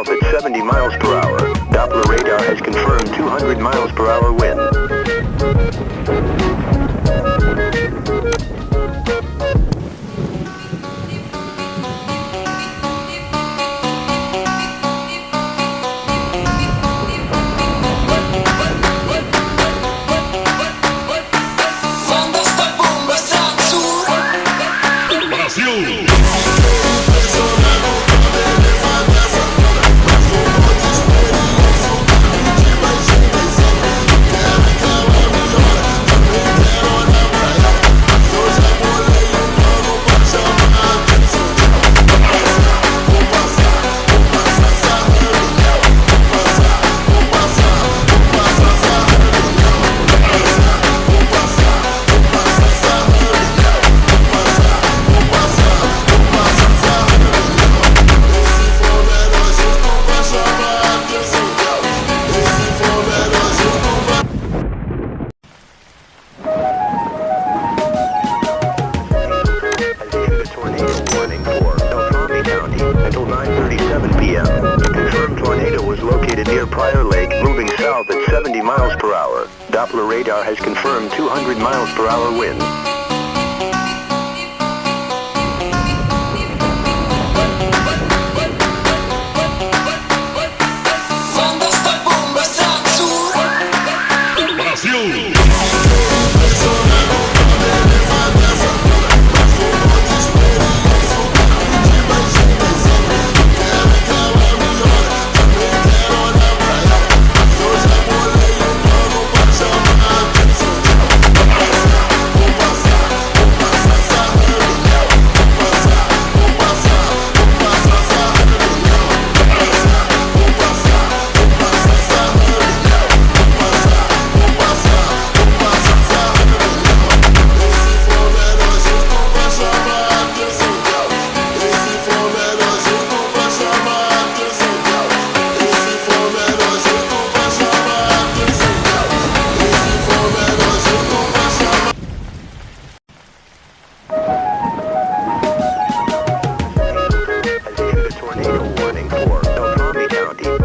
south at 70 miles per hour. Doppler radar has confirmed 200 miles per hour wind. Until 9:37 p.m. The confirmed tornado was located near Prior Lake, moving south at 70 miles per hour. Doppler radar has confirmed 200 miles per hour wind.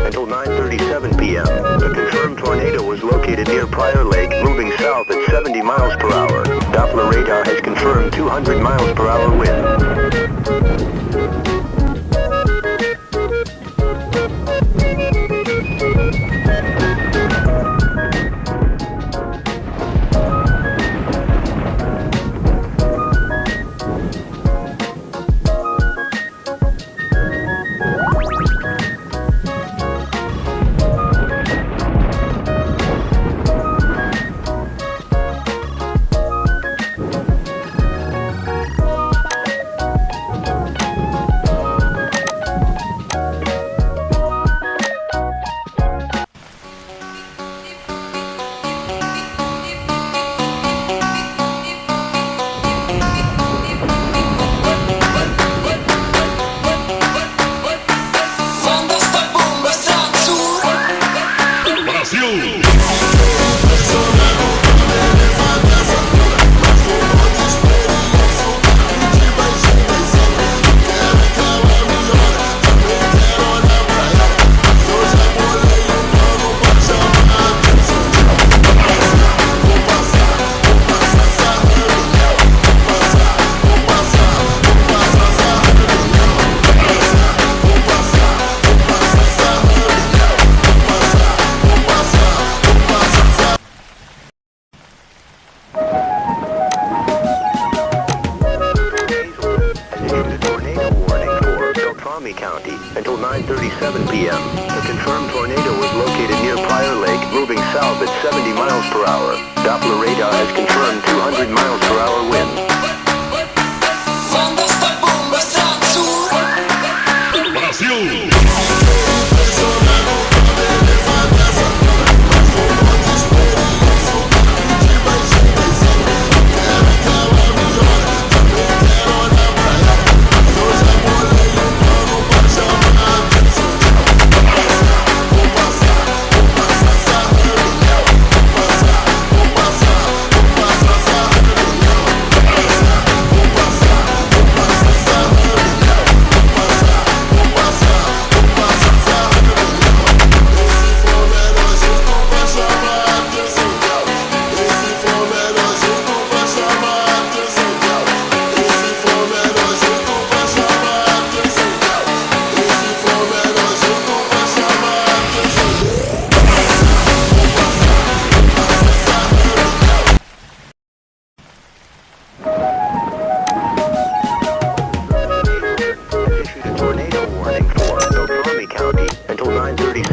Until 9:37 p.m. The confirmed tornado was located near Prior Lake, moving south at 70 miles per hour. Doppler radar has confirmed 200 miles per hour wind. County until 9:37 p.m. The confirmed tornado was located near Prior Lake, moving south at 70 miles per hour. Doppler radar has confirmed 200 miles per hour wind.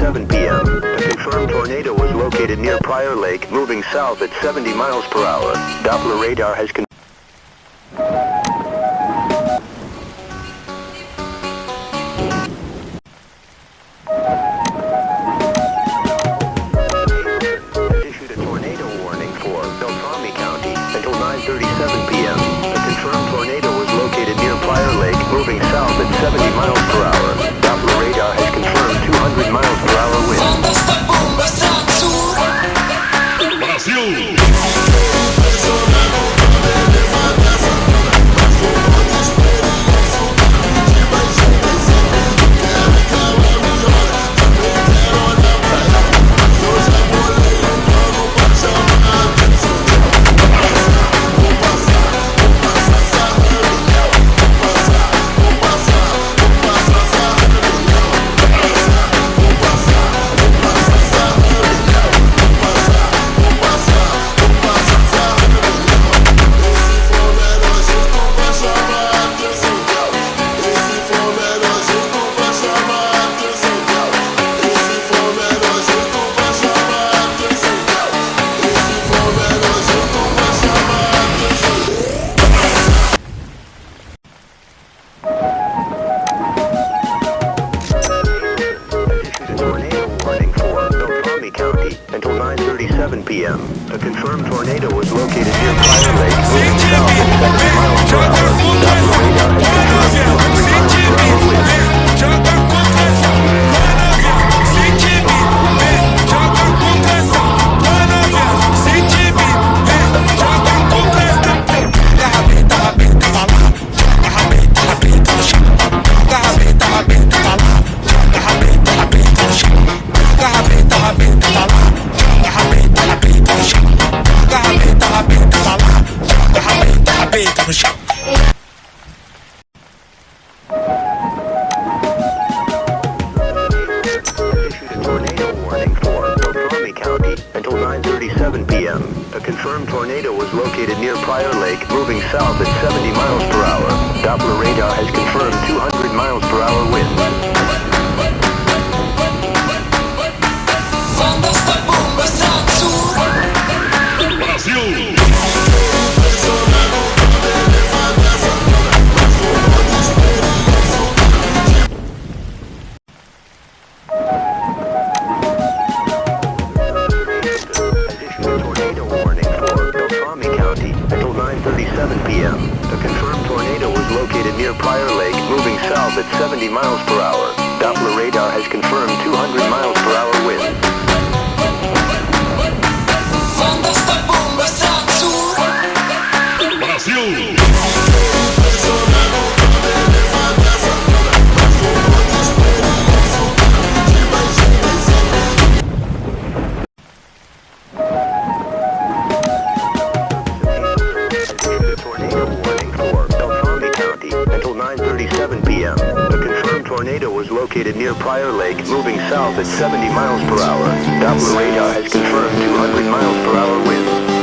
9:37 p.m. A confirmed tornado was located near Prior Lake, moving south at 70 miles per hour. Doppler radar has issued a tornado warning for Beltrami County until 9:37 p.m. A confirmed tornado was located near Prior Lake, moving south at 70 miles per hour. Doppler radar has confirmed 200 miles per hour wind. Until 9:37 p.m. A confirmed tornado was located near Prior Lake, moving south at 70 miles per hour. Doppler radar has confirmed 200 miles per hour wind. Until 9:37 p.m. A confirmed tornado was located near Prior Lake, moving south at 70 miles per hour. Doppler radar has confirmed 200 miles per hour wind. Until 9:37 p.m. A confirmed tornado was located near Prior Lake, moving south at 70 miles per hour. Doppler radar has confirmed 200 miles per hour wind. Until 9:37 p.m. A confirmed tornado was located near Prior Lake, moving south at 70 miles per hour. Doppler radar has confirmed 200 miles per hour wind.